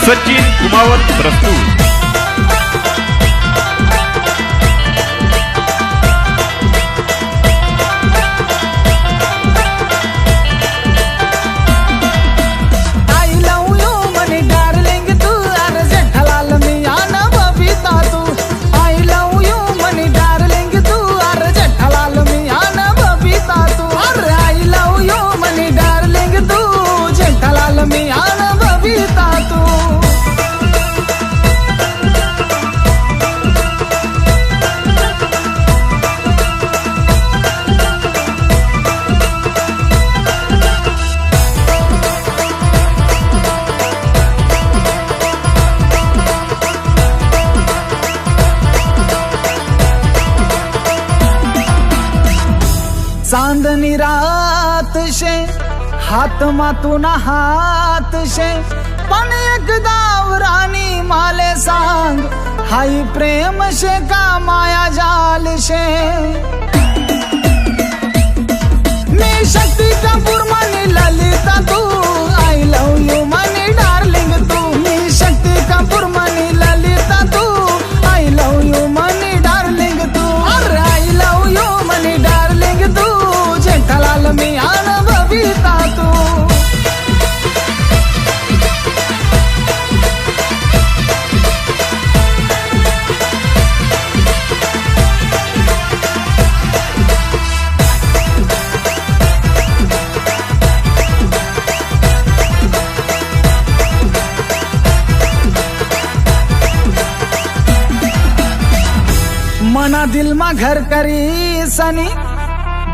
सचिन कुमावत प्रस्तुत। चांदनी रात शे हात मातून हात शे पण एकदा राणी माले सांग हाई प्रेम शे का माया जाल शे। मी शक्ती कपूर मनी ललिता तू I love you money darling तू। मी शक्ती कपूर मनी ललिता तू I love you money darling तू। अरे I love you money darling तू जेठालाल मी आन बबिता तू। मना दिल मा घर करी सनी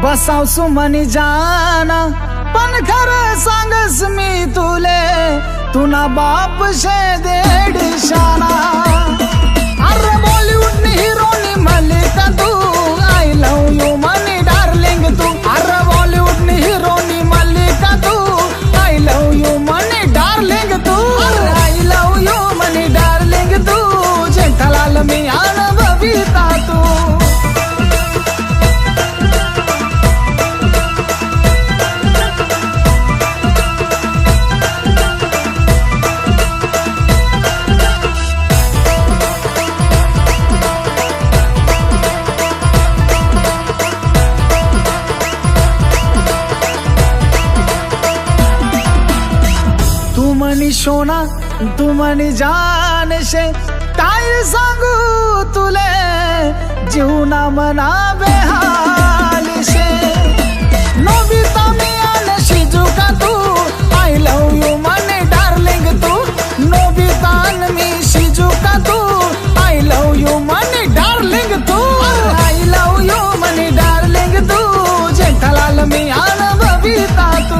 बसाव सुमनी जाना पण खरं सांगस मी तुले तुना बाप शे देड शाना। अरे बॉलीवुड नी हिरोनी मलिका तू I love you money darling तू। अरे बॉलीवुड नी हिरोनी मलिका तू I love you money darling तू। अरे I love you money darling तू जेठालाल मी आन बबिता तू। तू मनी सोना तू मनी जान शे काय सांगू तुले जीवना मना बेहाल शे। नोबिता मी आन शिजुका तू I love you money darling तू। नोबिता मी शिजुका तू I love you money darling तू। I love you money darling तू जेठालाल मी आन बबिता तू।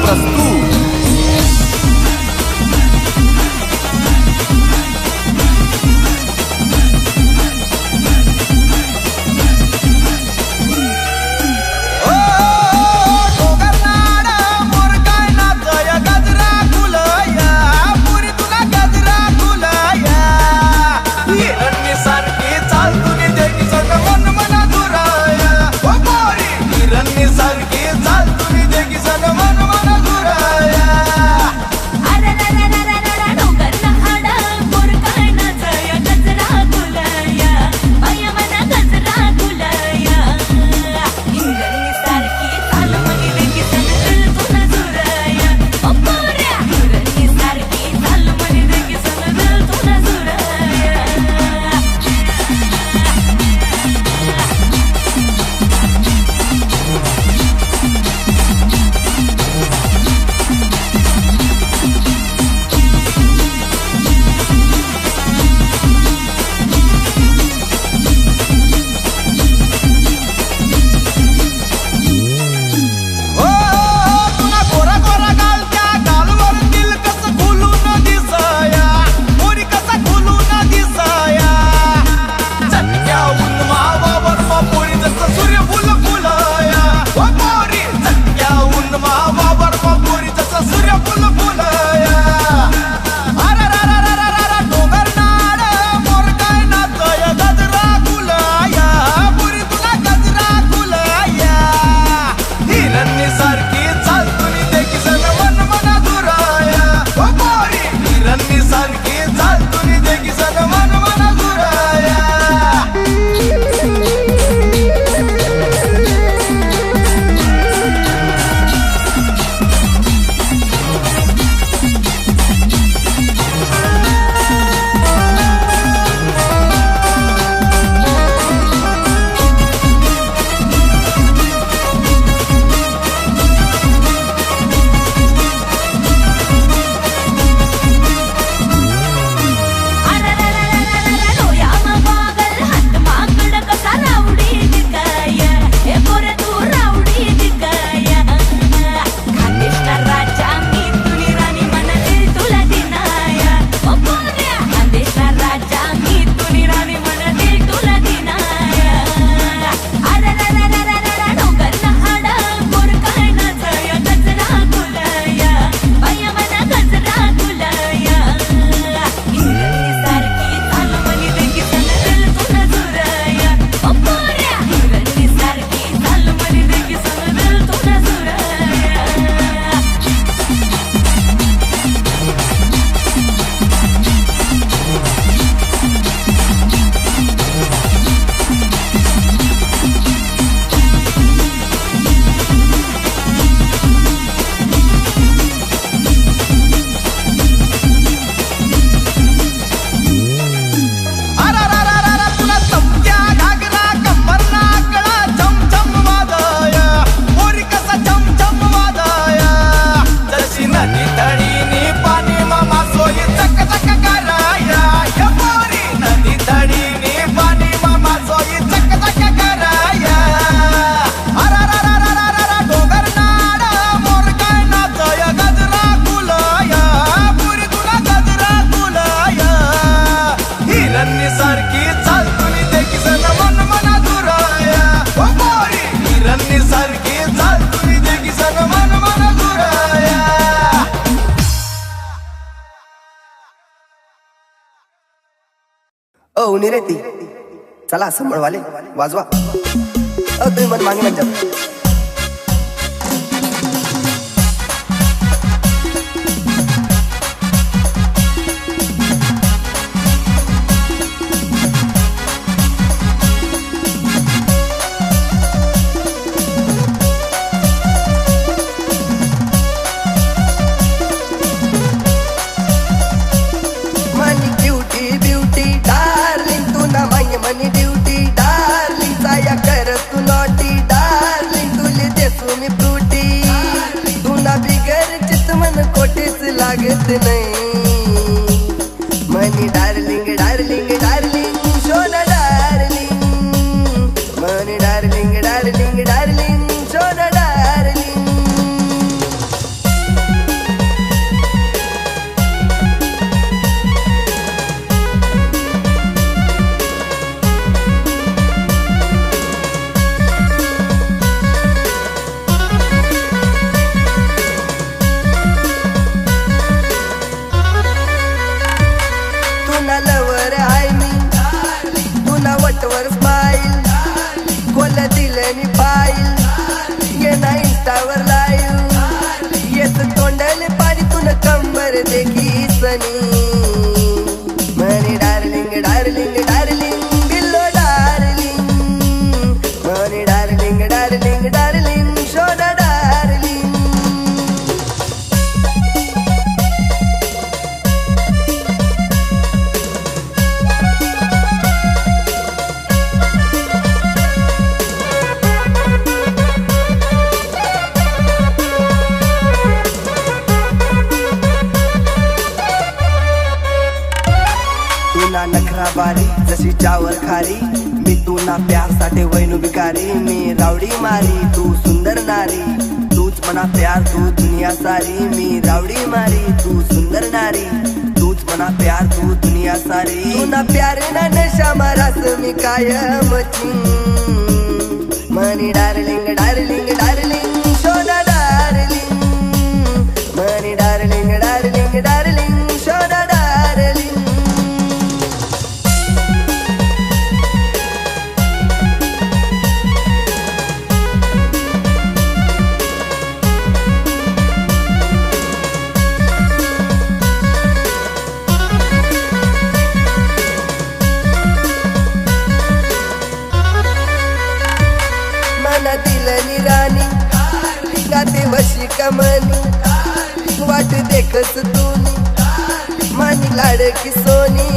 प्रस्तुत ओ निरेती चला संभळवाले वाजवा तुम्ही मन मागे म्हणजे मनी ड्यूटी डार्लिंग जाया कर तू नॉटी डार्लिंग वटवर स्माईल खोल दिलनी फाईल ये ना इंस्टावर लाईव्ह येत तोंडले पाणी तुन कंबर देखी सनी मनी डार्लिंग डार्लिंग डार्लिंग बिल्लो डार्लिंग मनी डार्लिंग डार्लिंग डार्लिंग शोना डार्लिंग तुना नखरा बारी जशी चावर खारी मी तुना प्यार साठी वैनु भिकारी मी रावडी मारी तू सुंदर नारी तूच मना प्यार तू दुनिया सारी मी रावडी मारी तू सुंदर नारी तूच मना प्यार तू दुनिया सारी तुना प्यार ना नशा मारास मी कायमची मनी डार्लिंग डार्लिंग डार्लिंग सोना डार्लिंग मनी डार्लिंग डार्लिंग डार्लिंग सोना डार्लिंग मना दिलनी राणी गाते वशी कमनी वाट देखस तूनी मानी लाडकी सोनी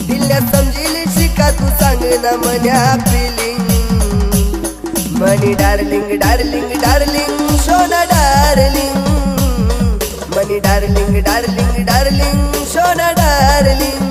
दिल्या समजिली शिका तू सांग ना मन्या फिलिंग मनी डार्लिंग डार्लिंग डार्लिंग सोना डार्लिंग मनी डार्लिंग डार्लिंग डार्लिंग सोना डार्लिंग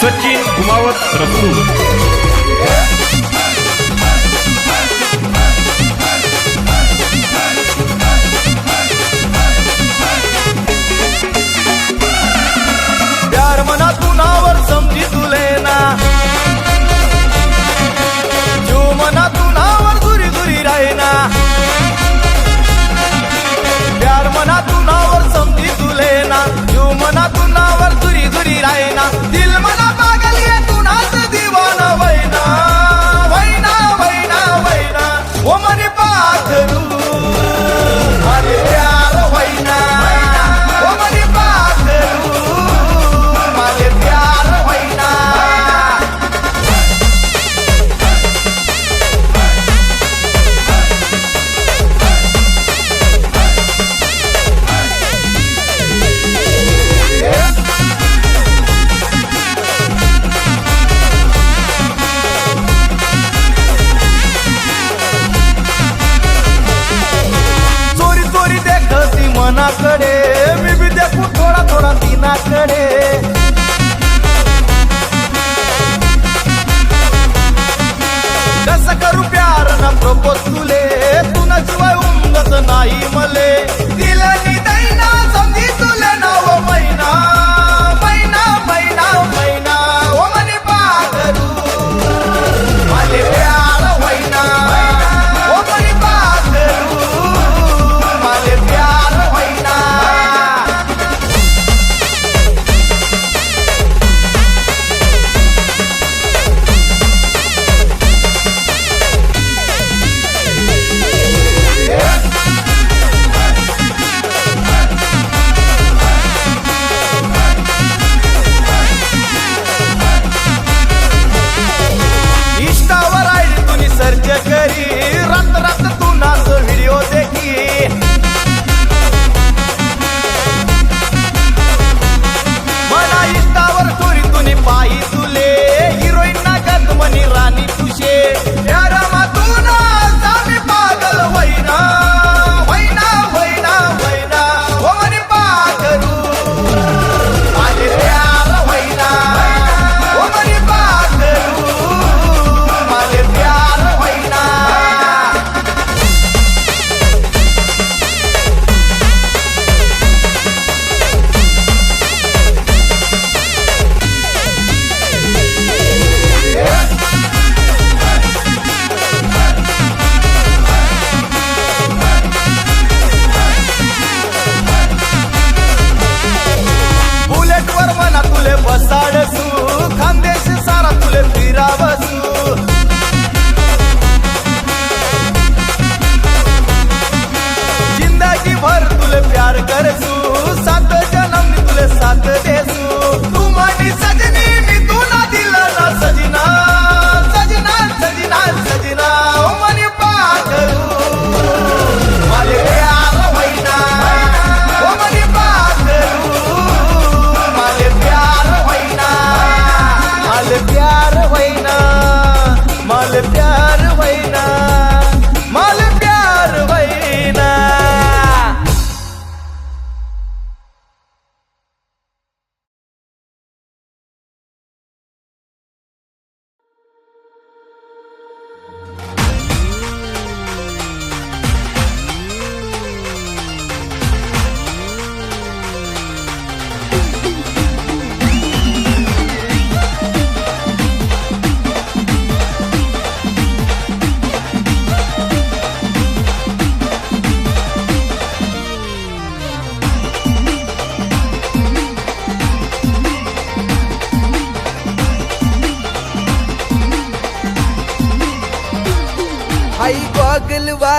सचिन कुमावत प्रस्तुत प्यार मना तुनावर समजी तुले ना जो मना तुनावर दुरी दुरी राहीना प्यार मना तुनावर समजी तुले ना जो मना तुनावर दुरी दुरी राहीना दिल मना पागल ये तुनाच दीवाना वै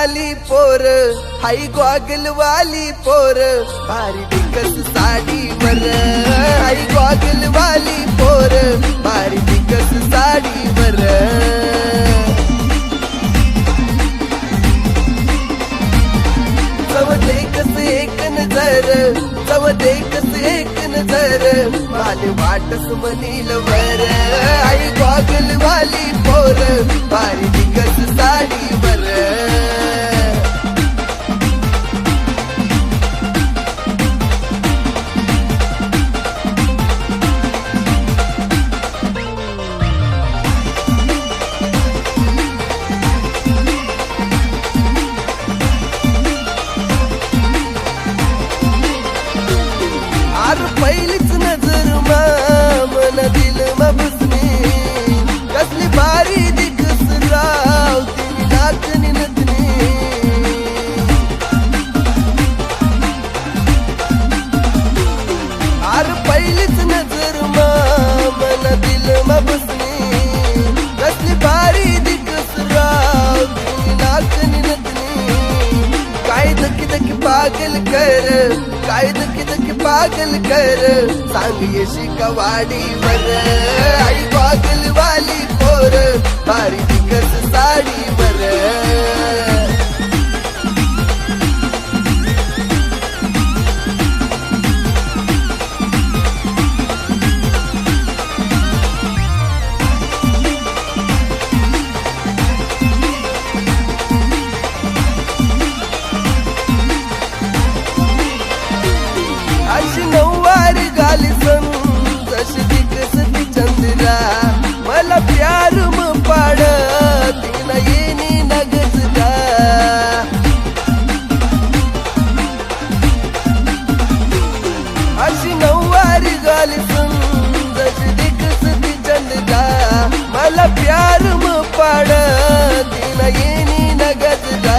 वाली पोर हाई गॉगल वाली पोर भारी दिकस साडीवर हाई गॉगल वाली पोर भारी दिकस साडीवर चवते कस एक नजर चवते कस एक नजर माल वाटस म्हणील वर आई गॉगल वाली पोर भारी दिकस साडीवर पहिलीच नजर मन दिल बसनी कसली भारी दिकस राव तिने नाचनी नचनी आर पहिलीच नजर मन दिल बसनी कसली भारी दिकस राव तिने नाचनी नचनी काय दकी दकी पागल कर काय दकी दकी पागल कर सांग येशी कवाडीवर आई गॉगल वाली पोर भारी दिकस साडीवर अशी नऊवारी गाली सन जशी दिकस ती चंद्रा मला प्यार म पाड तिला येणी नगजला अशी नऊवारी गाली सन जशी दिकस ती चंद्रा मला प्यार म पाड तिला येणी नगजला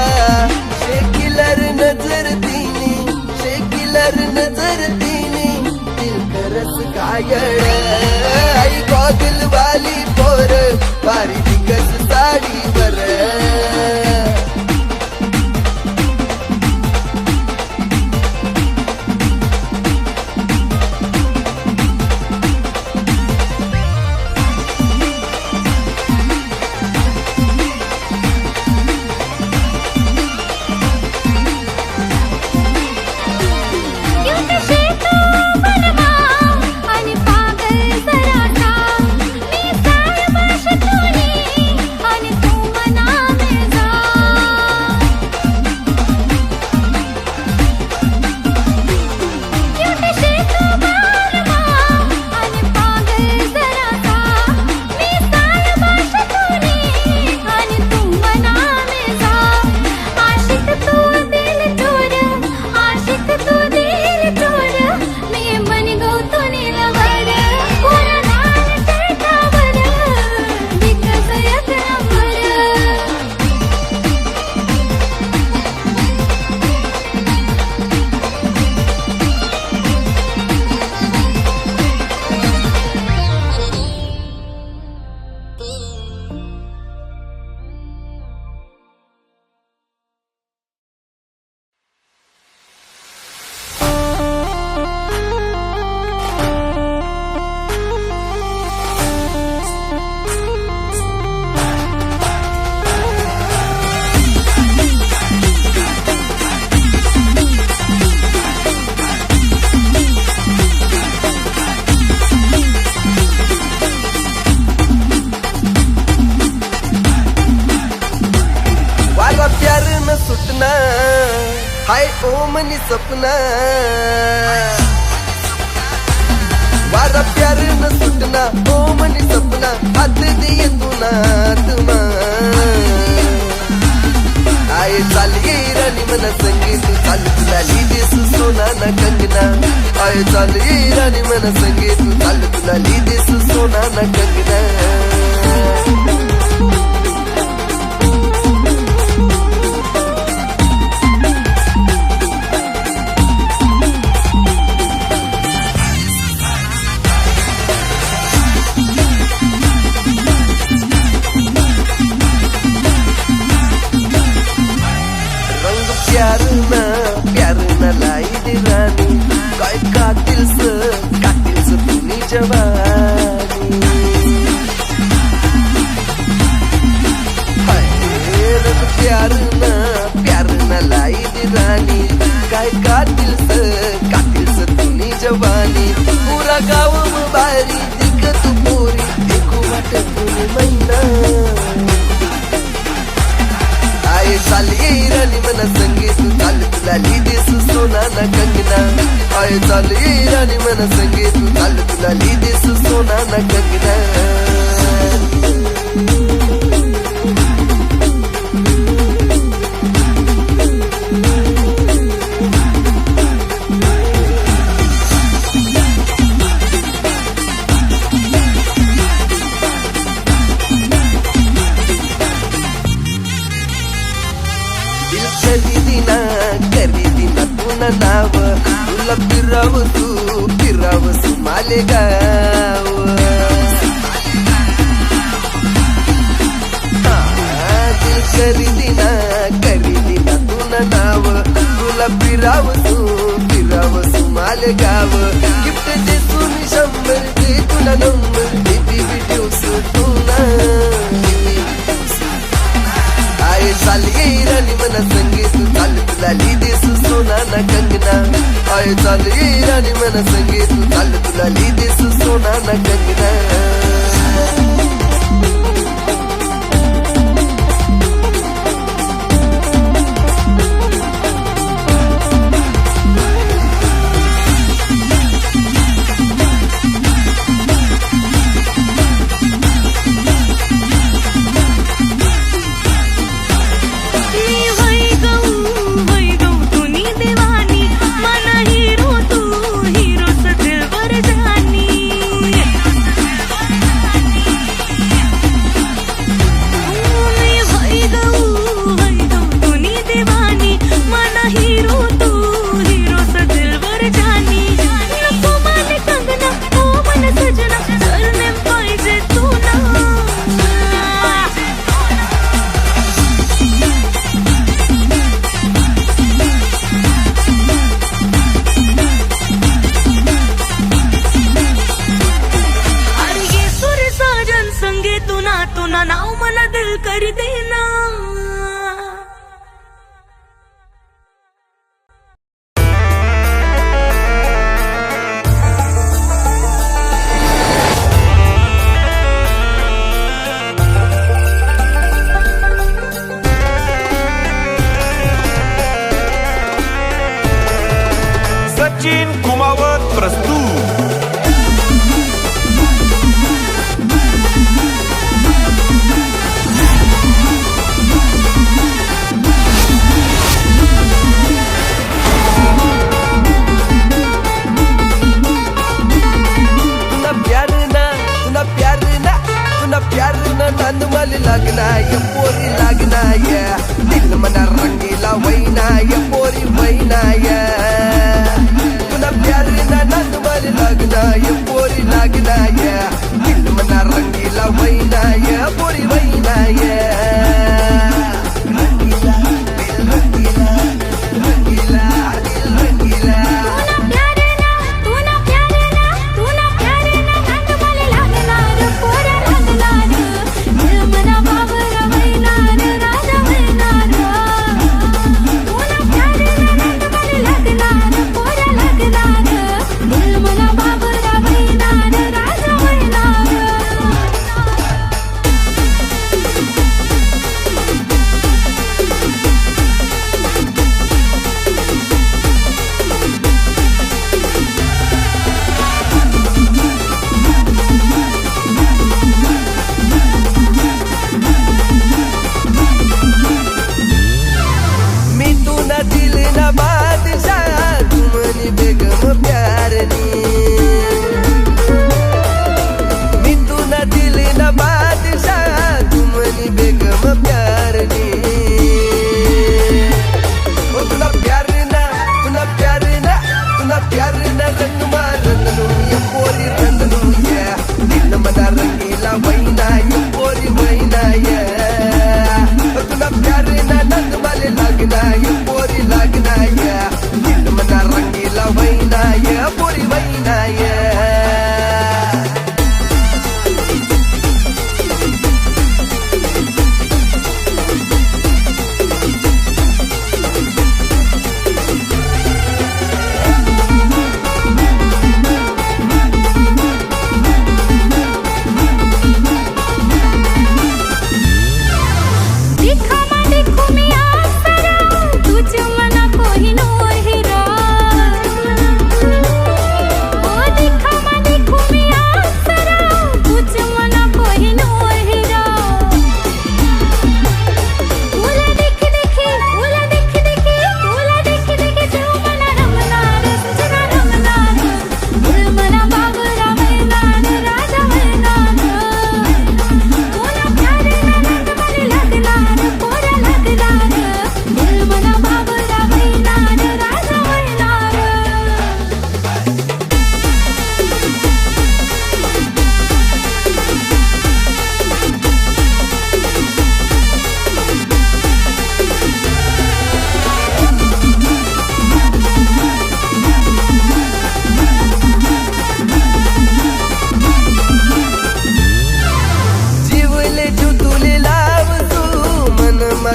शेकिलर नजर तिनी शेकिलर नजर तिनी दिल करस कायळ आई गॉगल वाली पोर भारी दिकस साडीवर सुटना हाय ओमनी सपना वारा प्यार न सुटना ओमनी सपना हात दिए तुना तुमा आय चालिये राणी मन संगीत चाल तुला लिदेस सोना न कंगना आय चालिये राणी मन संगीत चाल तुला लिदेस सोना न कंगना काय कातिलस तुम्ही जवानी प्यार न लाई दी रानी काय कातिलस तुम्ही जवानी पुरा गाव बारी दिख तू पोरी देखो वाट तुम्ही मैना आय चाली राणी मना संगीत चाल तुला लिदेस सोना ना कंगना आय चाली राणी मना संगीत चाल तुला लिदेस सोना ना कंगना खरीदीना तुला नाव तुला फिरावसू मालेगाव खरीदीना तुला नाव तुला फिरावसू मालेगाव गिफ्ट दे तुम्ही 100 दे तुला नंबर दे व्हिडिओस तुला आय चाली राणी मना संगीत चाल तुला लिदेस सोना ना कंगना आय चाली राणी मना संगीत चाल तुला लिदेस सोना ना कंगना तुना नाव मला दिल कर देना सचिन कुमावत प्रस्तुत प्यार ना नंद मल लगना ये पोरी लगना ये दिल मना रंगीला वैना ये पोरी वैना ये तुना प्यार ना नंद मल लगना ये पोरी लगना ये दिल मना रंगीला वैना ये पोरी वैना ये रंगीला दिल रंगीला रंगीला दिल रंगीला ये पोरी वैना ये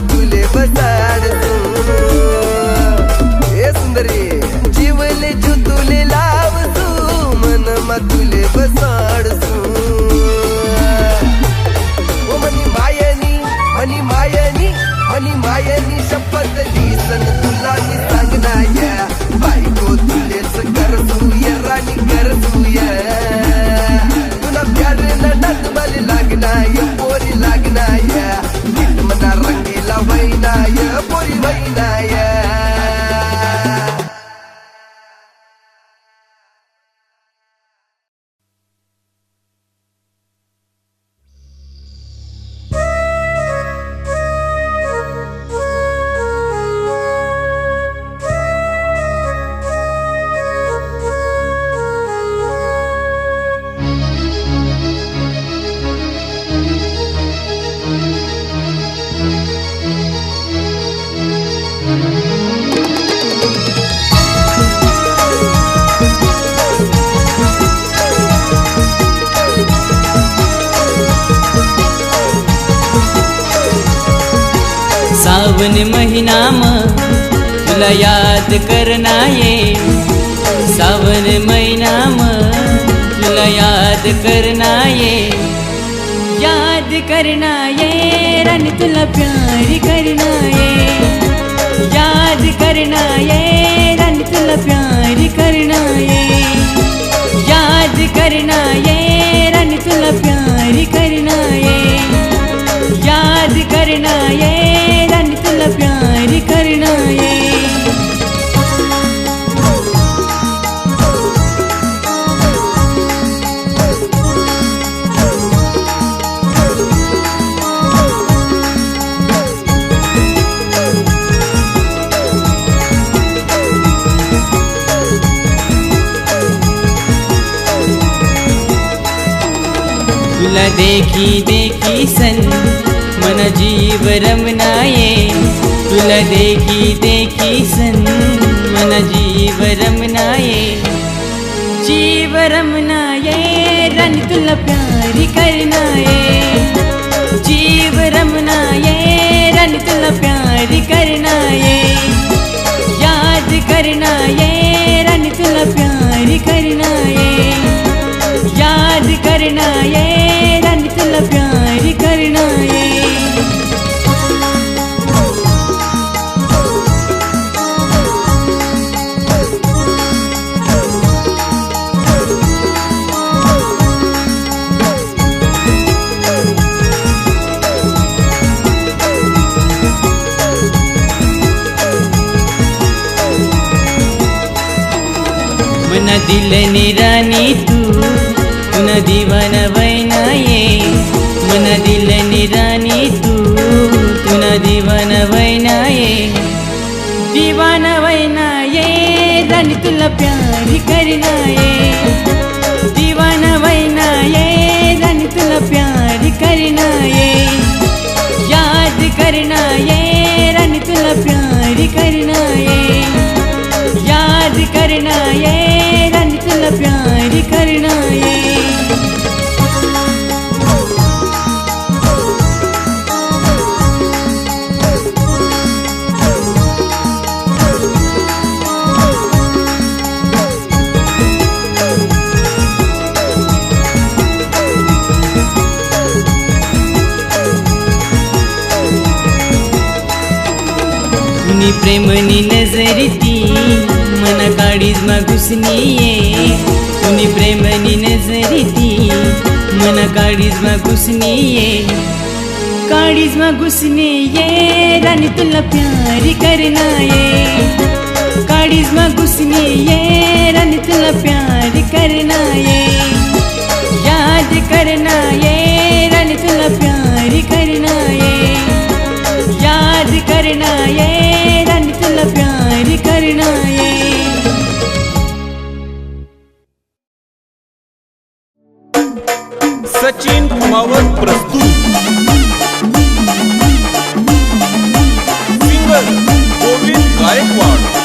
तुले बसाड ए सुंदरी जीवले जो तुले लाव मन तुले बसाड ओ मनी मायनी शपथ दिसन तुला मी सांगनाया बायको तुलेच करसूया राणी करसूया तुला प्यार नडत मला लागनाय पोरी लागनाया मना रंगीला वैनाय पोरी वैनाय सावन महिना तुला याद करना ये सावन महिना तुला याद करना ये रानी तुला प्यार करना ये याद करना ये रानी तुला प्यार करना ये याद करना ये रानी तुला प्यार करना ये याद करना ये रानी तुला प्यार करना ये तुला देखी देखी सन मन जीव रमनाये तुला देखी देखी सन मन जीव रमनाये रानी तुला प्यार करना ये जीव रमनाये रानी तुला प्यार करना ये याद करना ये रानी तुला प्यार करना ये याद करना ये रानी तुला प्यार करना ये मन दिल निरानी तू तुना दीवाना वैना ये मन दिल निरानी तू तुना दीवाना वैना ये रानी तुला प्यार करना ये दीवाना वैना ये रानी तुला प्यार करना ये याद करना ये रानी तुला प्यार करना ये याद करना ये प्रेमनी नजरती मना काळीज मा घुसनी ये कुणी प्रेमनी नजरती मना काळीज मा घुसनी ये काळीज मा घुसनी ये रानी तुला प्यार करना ये काळीज मा घुसनी ये रानी तुला प्यार करना ये याद करना ये रानी तुला प्यार करना ये याद करना ये रानी तुला प्यार करना ये सचिन कुमावत प्रस्तुत सिंगर गोविंद गायकवाड.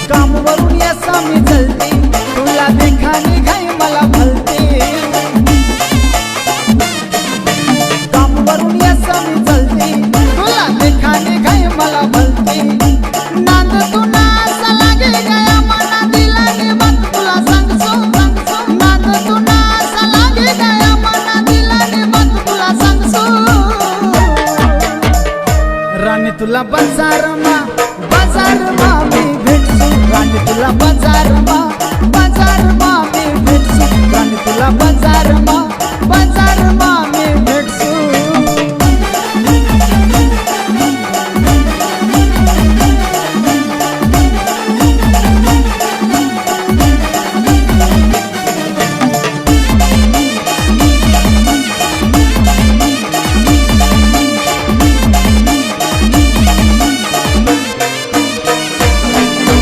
कामवरून यसा मी चलते तुला देखा निघाई मला भलते कामवरून यसा मी चलते तुला देखा निघाई मला भलते नांद तू ना असा लागे गया मना दिलाने बात तुला सांगसो नांद तू ना असा लागे गया मना दिलाने बात तुला सांगसो राणी तुला बाजार मा मी भेटसू राणी तुला बाजार मा मी भेटसू राणी तुला बाजार मा मी भेटसू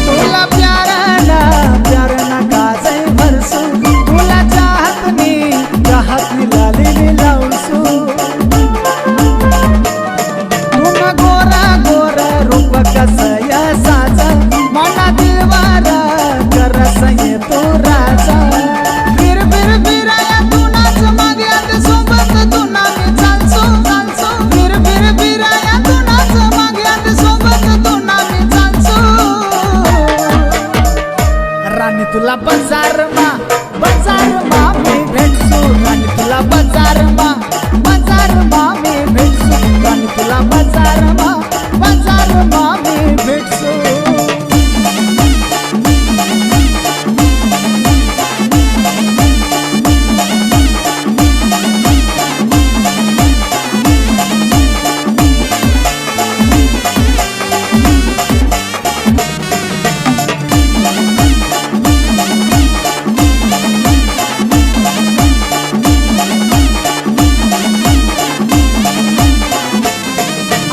तुला प्यार ना काजै भरसू तुला चाहत नी लाली लावसू तुम गोरा गोरा रूप कसय साज मना दिलवार करस ये तू राजा फिर फिराया तू नाच मागे सोबत तू नामी चालसू फिर फिराया तू नाच मागे सोबत तू नामी चालसू राणी तुला बाजार मा मी भेटसू राणी तुला बाजार मा मी भेटसू राणी तुला बाजार मा मी भेटसू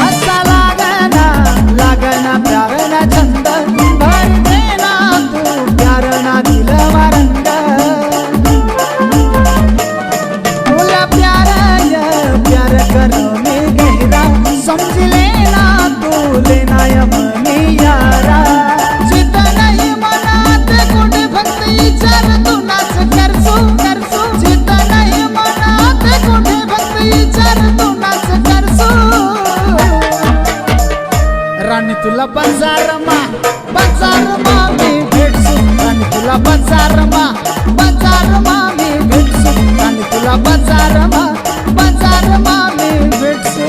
असा लागना प्यार ना छंद भर देना तू प्यार ना दिल रंग तुला प्यार करो मी गहरा समझ लेना तू लेना यमनी यारा चित नहीं मनात कुठे फक्त विचार तू नाच करसू चित नाही मनात कुठे फक्त विचार तू नाच करसू राणी तुला बाजार मा मी भेटसू राणी तुला बाजार मा मी भेटसू राणी तुला बाजार मा मी भेटसू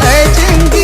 ऐ जिंदगी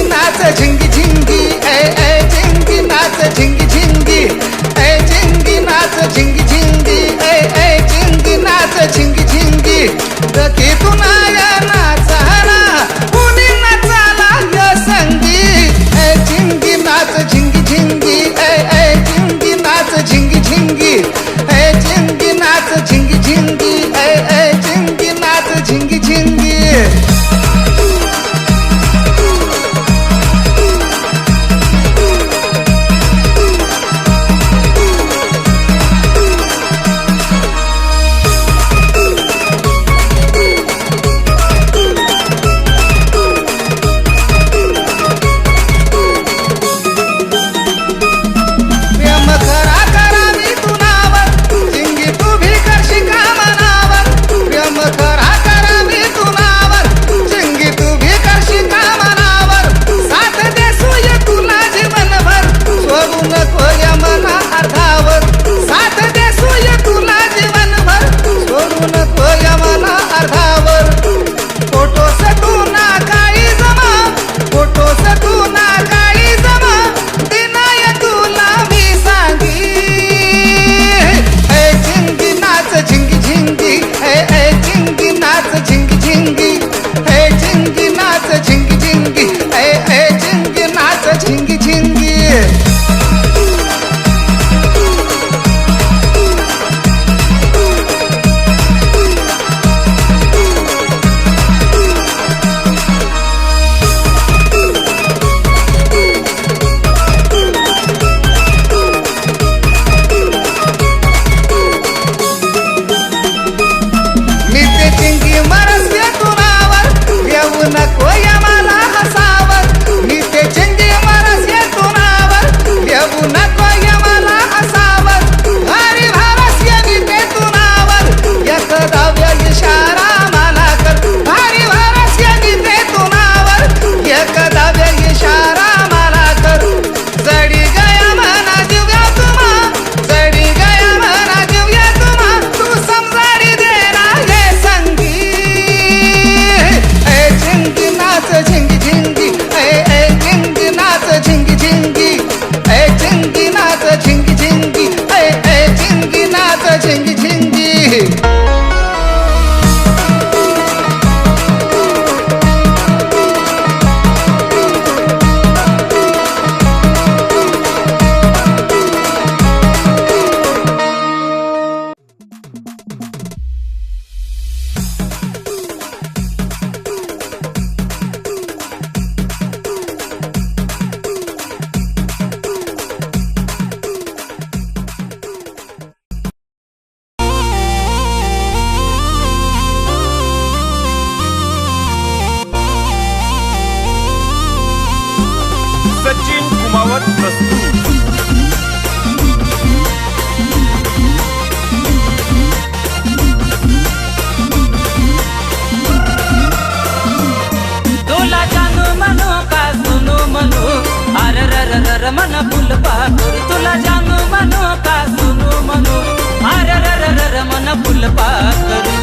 फुलपा करू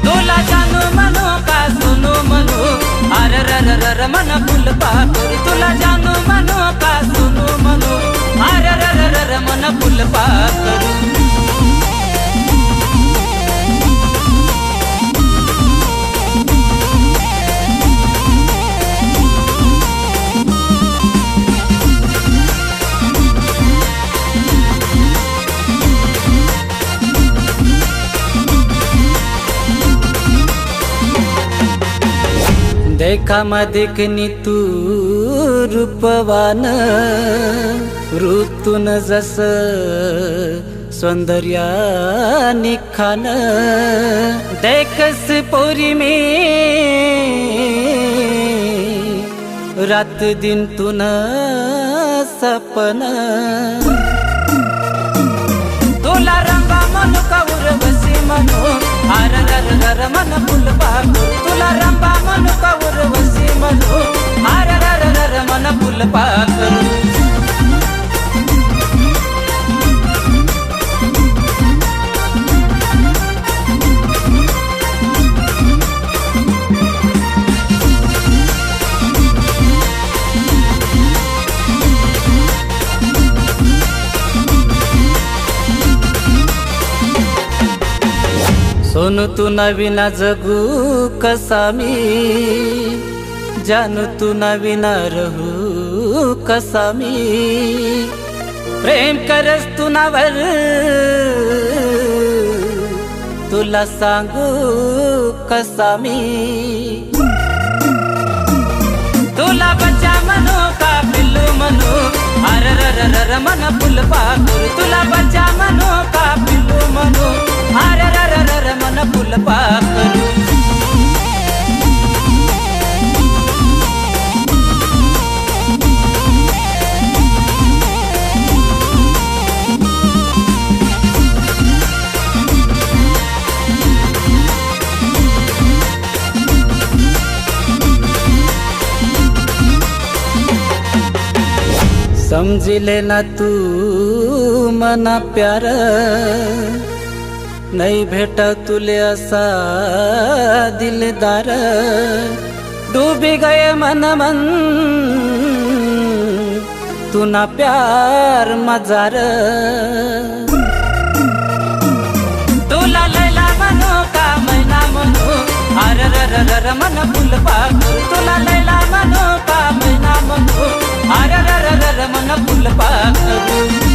तुला जानू म्हणू का सुनू म्हणू अर रर रर मन फुलपा करू तुला जानू म्हणू का सुनू म्हणू अर रर रर मन फुलपा करू देखा देखनी तू रूपवान ऋतून जस सौंदर्यानी खान देखस पोरी मी रात दिन तुन सपन तुला रंगा म्हणू का उर्वशी म्हणू अर रर रर मन फुलपा करू तुला रंगा म्हणू का उर्वशी म्हणू अर रर रर मन फुलपा करू सोनू तू नवीना जगू कसा मी जानू तू नवीना रहू कसा मी प्रेम करस तू नावर तुला सांगू कसा मी तुला बच्चा म्हणू का पिल्लू म्हणू अर रर रर मन फुलपा करू तुला बच्चा म्हणू का पिल्लू म्हणू अर रर रर मन फुलपा करू समझिले ना तू मना प्यार नहीं भेटा तुले असा दिलदार डूबी गए मन मन तू ना प्यार मजार तुला लैला म्हणू का मैना म्हणू अर रर रर मन फुलपा करू तुला लैला म्हणू का मैना म्हणू अर रर रर मन फुलपा करू